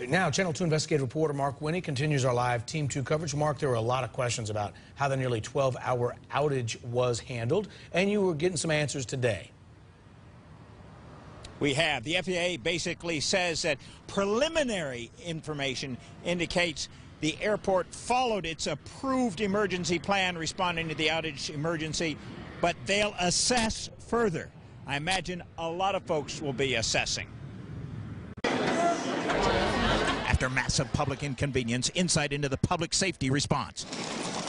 Now, Channel 2 investigative reporter Mark Winnie continues our live Team 2 coverage. Mark, there were a lot of questions about how the nearly 12-hour outage was handled, and you were getting some answers today. We have. The FAA basically says that preliminary information indicates the airport followed its approved emergency plan responding to the outage emergency, but they'll assess further. I imagine a lot of folks will be assessing. After massive public inconvenience, insight into the public safety response.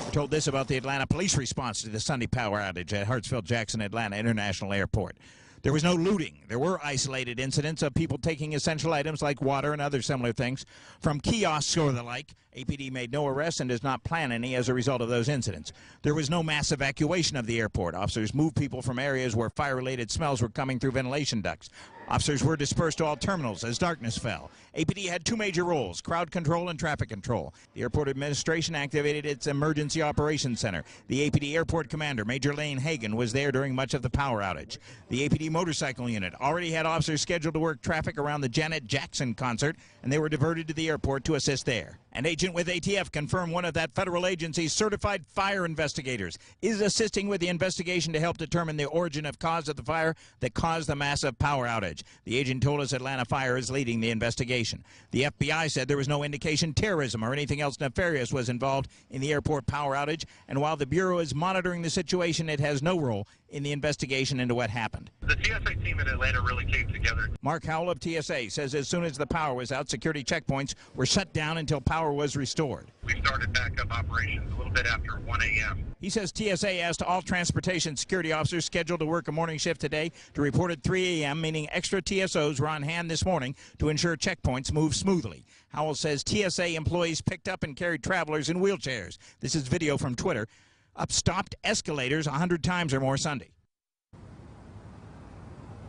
We're told this about the Atlanta police response to the Sunday power outage at Hartsfield-Jackson Atlanta International Airport. There was no looting. There were isolated incidents of people taking essential items like water and other similar things from kiosks or the like. APD made no arrests and does not plan any as a result of those incidents. There was no mass evacuation of the airport. Officers moved people from areas where fire-related smells were coming through ventilation ducts. Officers were dispersed to all terminals as darkness fell. APD had two major roles, crowd control and traffic control. The airport administration activated its emergency operations center. The APD airport commander, Major Lane Hagan, was there during much of the power outage. The APD motorcycle unit already had officers scheduled to work traffic around the Janet Jackson concert, and they were diverted to the airport to assist there. An agent with ATF confirmed one of that federal agency's certified fire investigators is assisting with the investigation to help determine the origin of cause of the fire that caused the massive power outage. The agent told us Atlanta Fire is leading the investigation. The FBI said there was no indication terrorism or anything else nefarious was involved in the airport power outage, and while the Bureau is monitoring the situation, it has no role in the investigation into what happened. The TSA team in Atlanta really came together. Mark Howell of TSA says as soon as the power was out, security checkpoints were shut down until power was restored. We started backup operations a little bit after 1 a.m. He says TSA asked all transportation security officers scheduled to work a morning shift today to report at 3 a.m., meaning extra TSOs were on hand this morning to ensure checkpoints move smoothly. Howell says TSA employees picked up and carried travelers in wheelchairs. This is video from Twitter. Up stopped escalators 100 times or more Sunday.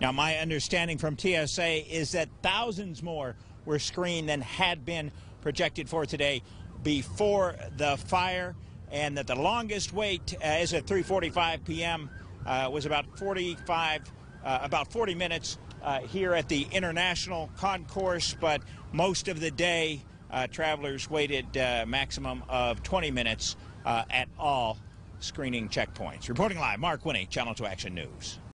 Now, my understanding from TSA is that thousands more were screened than had been projected for today before the fire, and that the longest wait is at 3:45 p.m. Was about 40 minutes here at the International Concourse, but most of the day travelers waited a maximum of 20 minutes at all screening checkpoints. Reporting live, Mark Winnie, Channel 2 Action News.